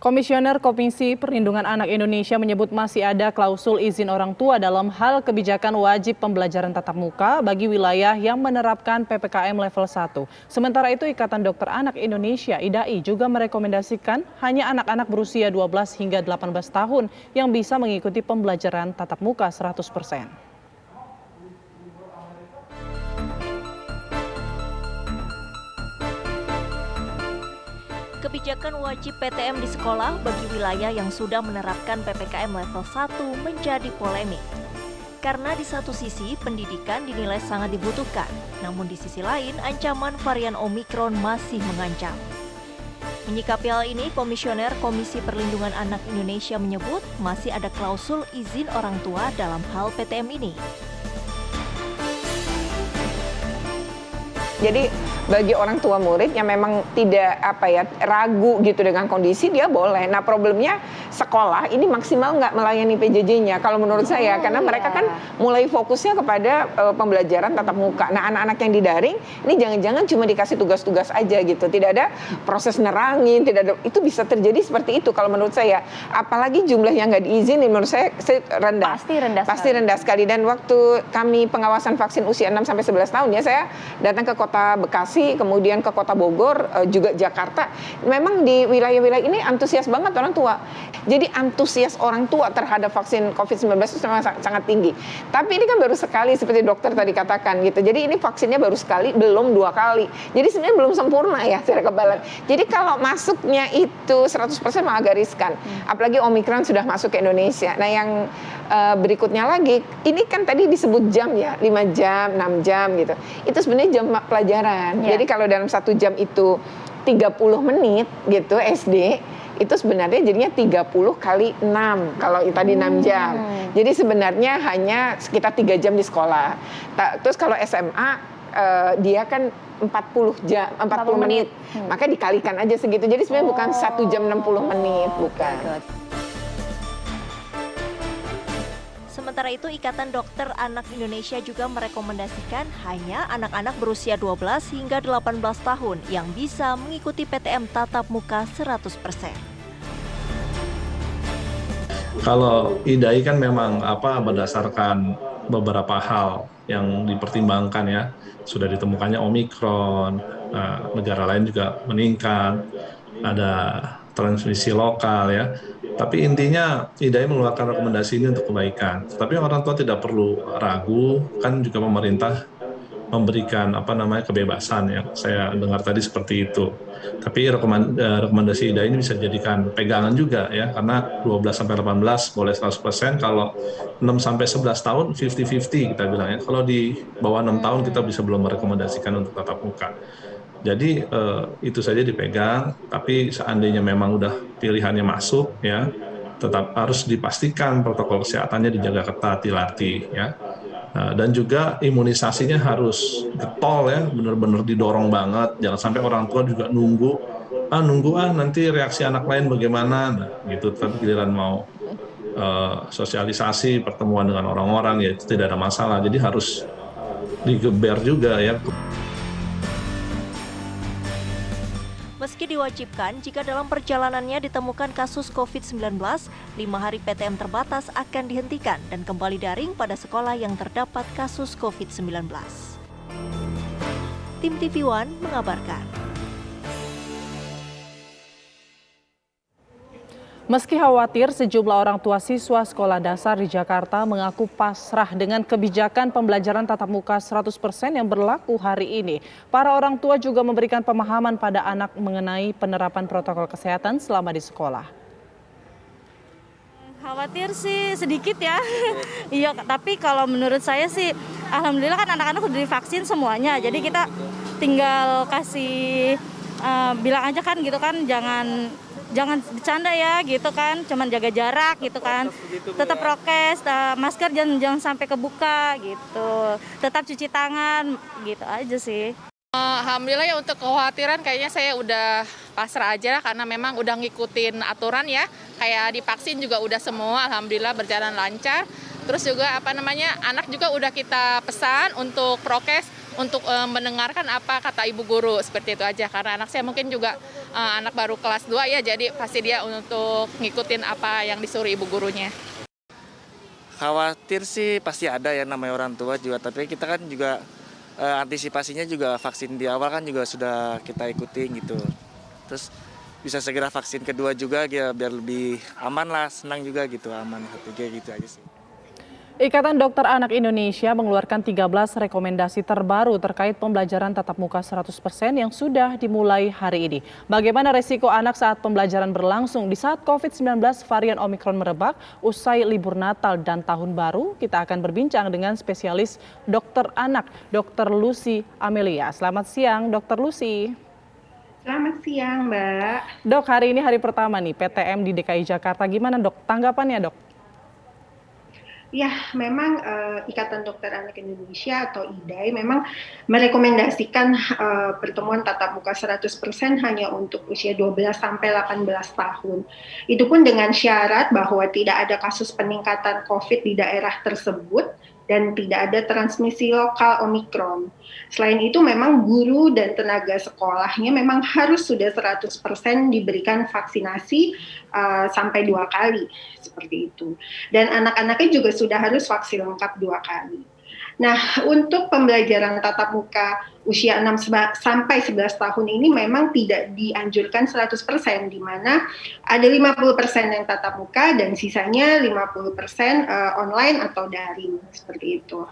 Komisioner Komisi Perlindungan Anak Indonesia menyebut masih ada klausul izin orang tua dalam hal kebijakan wajib pembelajaran tatap muka bagi wilayah yang menerapkan PPKM level 1. Sementara itu, Ikatan Dokter Anak Indonesia (IDAI) juga merekomendasikan hanya anak-anak berusia 12 hingga 18 tahun yang bisa mengikuti pembelajaran tatap muka 100%. Kebijakan wajib PTM di sekolah bagi wilayah yang sudah menerapkan PPKM level 1 menjadi polemik. Karena di satu sisi pendidikan dinilai sangat dibutuhkan, namun di sisi lain ancaman varian Omikron masih mengancam. Menyikapi hal ini, Komisioner Komisi Perlindungan Anak Indonesia menyebut masih ada klausul izin orang tua dalam hal PTM ini. Jadi bagi orang tua murid yang memang tidak ragu gitu dengan kondisi, dia boleh. Nah, problemnya sekolah ini maksimal nggak melayani PJJ-nya kalau menurut saya, karena mereka kan mulai fokusnya kepada pembelajaran tatap muka. Nah, anak-anak yang didaring ini jangan-jangan cuma dikasih tugas-tugas aja gitu, tidak ada proses nerangin, tidak ada, itu bisa terjadi seperti itu kalau menurut saya. Apalagi jumlah yang nggak diizinin menurut saya rendah. Pasti rendah sekali. Dan waktu kami pengawasan vaksin usia 6-11 tahun ya, saya datang ke Kota Bekasi, kemudian ke Kota Bogor, juga Jakarta. Memang di wilayah-wilayah ini antusias banget orang tua. Jadi antusias orang tua terhadap vaksin COVID-19 itu memang sangat tinggi. Tapi ini kan baru sekali seperti dokter tadi katakan gitu. Jadi ini vaksinnya baru sekali, belum 2 kali. Jadi sebenarnya belum sempurna ya secara kekebalan. Jadi kalau masuknya itu 100% memang agak riskan. Apalagi Omikron sudah masuk ke Indonesia. Nah, yang berikutnya lagi, ini kan tadi disebut jam ya, 5 jam, 6 jam gitu. Itu sebenarnya jam pelajaran. Jadi kalau dalam 1 jam itu 30 menit gitu SD, itu sebenarnya jadinya 30 kali 6 kalau tadi 6 jam. Jadi sebenarnya hanya sekitar 3 jam di sekolah. Terus kalau SMA dia kan 40 menit. Maka dikalikan aja segitu. Jadi sebenarnya bukan 1 jam 60 menit, bukan. Sementara itu, Ikatan Dokter Anak Indonesia juga merekomendasikan hanya anak-anak berusia 12 hingga 18 tahun yang bisa mengikuti PTM tatap muka 100%. Kalau IDAI kan memang berdasarkan beberapa hal yang dipertimbangkan ya. Sudah ditemukannya Omikron, negara lain juga meningkat, ada transmisi lokal ya. Tapi intinya IDAI mengeluarkan rekomendasi ini untuk kebaikan. Tapi orang tua tidak perlu ragu, kan juga pemerintah memberikan kebebasan ya. Saya dengar tadi seperti itu. Tapi rekomendasi IDAI ini bisa dijadikan pegangan juga ya, karena 12 sampai 18 boleh 100%, kalau 6 sampai 11 tahun 50-50 kita bilang ya. Kalau di bawah 6 tahun kita bisa belum merekomendasikan untuk tatap muka. Jadi itu saja dipegang, tapi seandainya memang udah pilihannya masuk ya, tetap harus dipastikan protokol kesehatannya dijaga ketat, dilatih ya. Dan juga imunisasinya harus getol ya, benar-benar didorong banget. Jangan sampai orang tua juga nunggu nanti reaksi anak lain bagaimana, gitu. Tapi giliran mau sosialisasi, pertemuan dengan orang-orang ya tidak ada masalah. Jadi harus digeber juga ya. Meski diwajibkan, jika dalam perjalanannya ditemukan kasus COVID-19, 5 hari PTM terbatas akan dihentikan dan kembali daring pada sekolah yang terdapat kasus COVID-19. Tim TV One mengabarkan. Meski khawatir, sejumlah orang tua siswa sekolah dasar di Jakarta mengaku pasrah dengan kebijakan pembelajaran tatap muka 100% yang berlaku hari ini. Para orang tua juga memberikan pemahaman pada anak mengenai penerapan protokol kesehatan selama di sekolah. Khawatir sih sedikit ya. Iya, tapi kalau menurut saya sih alhamdulillah kan anak-anak udah divaksin semuanya. Jadi kita tinggal kasih bilang aja kan gitu kan, jangan bercanda ya gitu kan, cuman jaga jarak gitu kan, tetap prokes, masker jangan sampai kebuka gitu, tetap cuci tangan gitu aja sih. Alhamdulillah ya, untuk kekhawatiran kayaknya saya udah pasrah aja lah, karena memang udah ngikutin aturan ya, kayak divaksin juga udah semua, alhamdulillah berjalan lancar. Terus juga anak juga udah kita pesan untuk prokes, untuk mendengarkan apa kata ibu guru, seperti itu aja. Karena anak saya mungkin juga anak baru kelas 2 ya, jadi pasti dia untuk ngikutin apa yang disuruh ibu gurunya. Khawatir sih pasti ada ya, namanya orang tua juga, tapi kita kan juga antisipasinya juga vaksin di awal kan juga sudah kita ikutin gitu. Terus bisa segera vaksin kedua juga ya, biar lebih aman lah, senang juga gitu, aman ketiga gitu aja sih. Ikatan Dokter Anak Indonesia mengeluarkan 13 rekomendasi terbaru terkait pembelajaran tatap muka 100% yang sudah dimulai hari ini. Bagaimana resiko anak saat pembelajaran berlangsung di saat COVID-19 varian Omikron merebak usai libur Natal dan Tahun Baru? Kita akan berbincang dengan spesialis dokter anak, Dr. Lucy Amelia. Selamat siang, Dr. Lucy. Selamat siang, Mbak. Dok, hari ini hari pertama nih PTM di DKI Jakarta. Gimana dok? Tanggapannya dok? Ya, memang Ikatan Dokter Anak Indonesia atau IDAI memang merekomendasikan pertemuan tatap muka 100% hanya untuk usia 12 sampai 18 tahun. Itu pun dengan syarat bahwa tidak ada kasus peningkatan COVID di daerah tersebut dan tidak ada transmisi lokal Omikron. Selain itu memang guru dan tenaga sekolahnya memang harus sudah 100% diberikan vaksinasi sampai 2 kali, seperti itu. Dan anak-anaknya juga sudah harus vaksin lengkap 2 kali. Nah, untuk pembelajaran tatap muka usia 6 sampai 11 tahun ini memang tidak dianjurkan 100%, di mana ada 50% yang tatap muka dan sisanya 50% online atau daring, seperti itu.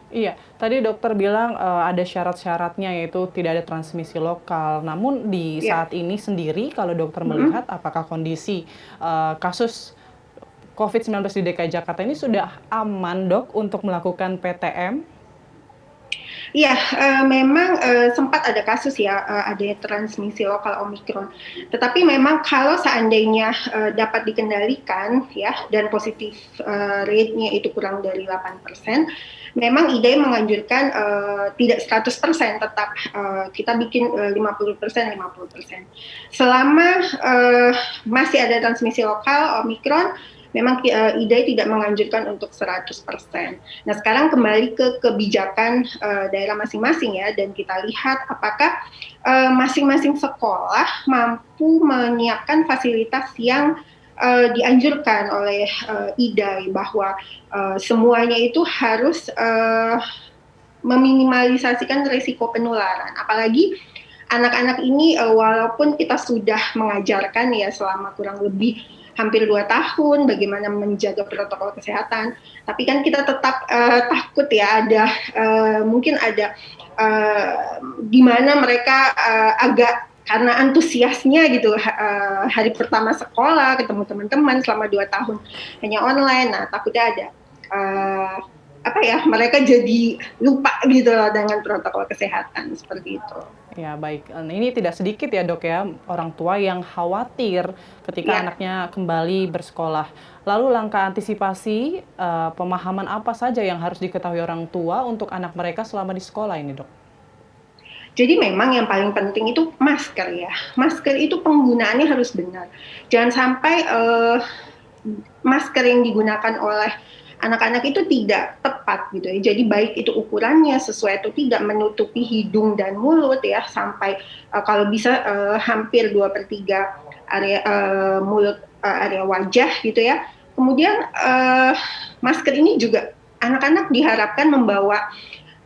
Iya, tadi dokter bilang ada syarat-syaratnya yaitu tidak ada transmisi lokal. Namun di saat ini sendiri kalau dokter melihat apakah kondisi kasus COVID-19 di DKI Jakarta ini sudah aman dok untuk melakukan PTM? Iya, memang sempat ada kasus ya, ada transmisi lokal Omikron. Tetapi memang kalau seandainya dapat dikendalikan ya, dan positif rate-nya itu kurang dari 8%, memang IDAI menganjurkan tidak 100%, tetap kita bikin 50%. Selama masih ada transmisi lokal Omikron, memang IDAI tidak menganjurkan untuk 100%. Nah, sekarang kembali ke kebijakan daerah masing-masing ya, dan kita lihat apakah masing-masing sekolah mampu menyiapkan fasilitas yang dianjurkan oleh IDAI, bahwa semuanya itu harus meminimalisasikan risiko penularan. Apalagi anak-anak ini walaupun kita sudah mengajarkan ya selama kurang lebih hampir 2 tahun bagaimana menjaga protokol kesehatan, tapi kan kita tetap takut ya, ada mungkin ada di mana mereka agak karena antusiasnya gitu, hari pertama sekolah ketemu teman-teman selama 2 tahun hanya online, nah takutnya ada mereka jadi lupa gitu loh dengan protokol kesehatan, seperti itu. Ya baik, ini tidak sedikit ya dok ya orang tua yang khawatir ketika anaknya kembali bersekolah. Lalu langkah antisipasi pemahaman apa saja yang harus diketahui orang tua untuk anak mereka selama di sekolah ini dok? Jadi memang yang paling penting itu masker ya. Masker itu penggunaannya harus benar. Jangan sampai masker yang digunakan oleh anak-anak itu tidak tepat gitu ya. Jadi baik itu ukurannya sesuai atau tidak, menutupi hidung dan mulut ya, sampai kalau bisa hampir 2/3 area mulut, area wajah gitu ya. Kemudian masker ini juga anak-anak diharapkan membawa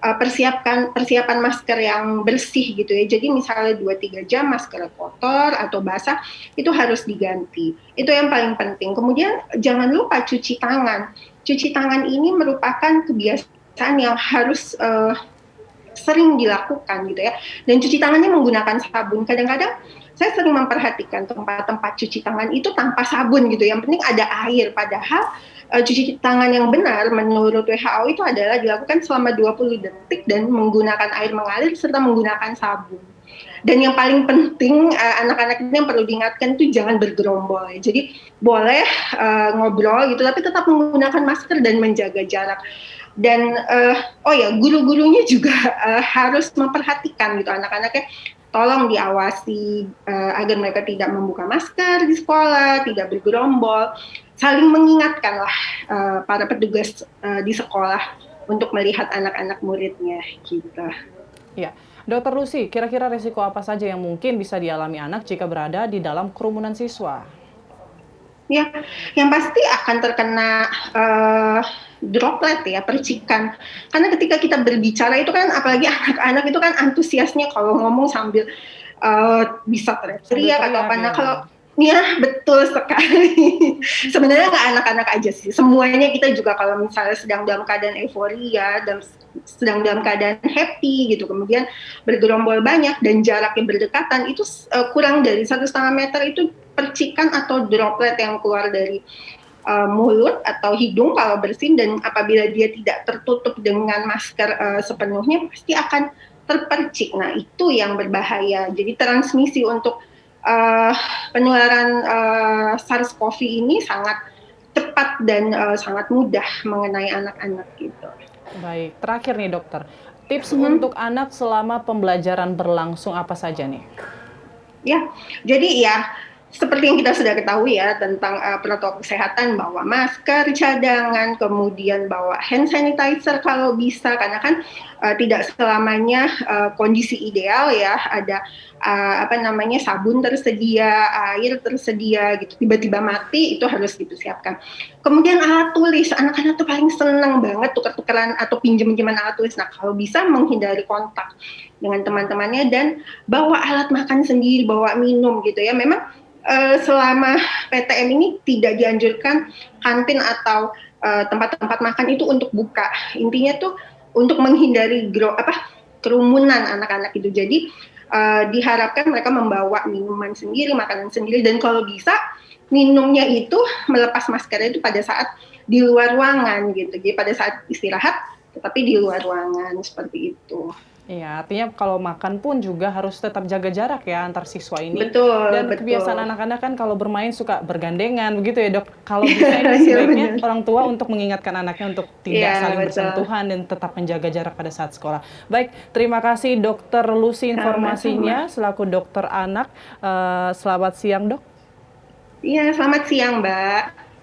persiapan masker yang bersih gitu ya. Jadi misalnya 2-3 jam masker kotor atau basah itu harus diganti. Itu yang paling penting. Kemudian jangan lupa cuci tangan. Cuci tangan ini merupakan kebiasaan yang harus sering dilakukan gitu ya. Dan cuci tangannya menggunakan sabun. Kadang-kadang saya sering memperhatikan tempat-tempat cuci tangan itu tanpa sabun gitu. Yang penting ada air, padahal cuci tangan yang benar menurut WHO itu adalah dilakukan selama 20 detik dan menggunakan air mengalir serta menggunakan sabun. Dan yang paling penting anak-anak ini yang perlu diingatkan itu jangan bergerombol ya. Jadi boleh ngobrol gitu tapi tetap menggunakan masker dan menjaga jarak. Dan guru-gurunya juga harus memperhatikan gitu anak-anaknya, tolong diawasi agar mereka tidak membuka masker di sekolah, tidak bergerombol, saling mengingatkanlah para petugas di sekolah untuk melihat anak-anak muridnya gitu. Ya, Dokter Lucy, kira-kira risiko apa saja yang mungkin bisa dialami anak jika berada di dalam kerumunan siswa? Ya, yang pasti akan terkena droplet ya, percikan. Karena ketika kita berbicara itu kan, apalagi anak-anak itu kan antusiasnya kalau ngomong sambil bisa teriak atau apa. Nah, kalau ya betul sekali. Sebenarnya nggak anak-anak aja sih. Semuanya kita juga kalau misalnya sedang dalam keadaan euforia dan sedang dalam keadaan happy gitu, kemudian bergerombol banyak dan jaraknya berdekatan, itu kurang dari 1,5 meter itu percikan atau droplet yang keluar dari mulut atau hidung kalau bersin, dan apabila dia tidak tertutup dengan masker sepenuhnya pasti akan terpercik. Nah, itu yang berbahaya. Jadi transmisi untuk penularan SARS-CoV ini sangat cepat dan sangat mudah mengenai anak-anak gitu. Baik, terakhir nih dokter, tips untuk anak selama pembelajaran berlangsung apa saja nih? Ya, jadi ya seperti yang kita sudah ketahui ya tentang protokol kesehatan, bawa masker cadangan, kemudian bawa hand sanitizer kalau bisa, karena kan tidak selamanya kondisi ideal ya, ada sabun tersedia, air tersedia gitu, tiba-tiba mati itu harus dipersiapkan. Kemudian alat tulis, anak-anak tuh paling seneng banget tuker-tukeran atau pinjem-pinjeman alat tulis. Nah, kalau bisa menghindari kontak dengan teman-temannya dan bawa alat makan sendiri, bawa minum gitu ya. Memang selama PTM ini tidak dianjurkan kantin atau tempat-tempat makan itu untuk buka. Intinya tuh untuk menghindari kerumunan anak-anak itu. Jadi diharapkan mereka membawa minuman sendiri, makanan sendiri, dan kalau bisa minumnya itu melepas maskernya itu pada saat di luar ruangan gitu. Jadi pada saat istirahat tetapi di luar ruangan seperti itu. Iya, artinya kalau makan pun juga harus tetap jaga jarak ya antar siswa ini. Betul, Dan betul. kebiasaan anak-anak kan kalau bermain suka bergandengan, begitu ya dok. Kalau bisa ini sebaiknya orang tua untuk mengingatkan anaknya untuk tidak saling bersentuhan dan tetap menjaga jarak pada saat sekolah. Baik, terima kasih Dokter Lucy informasinya selaku dokter anak. Selamat siang dok. Iya, selamat siang Mbak.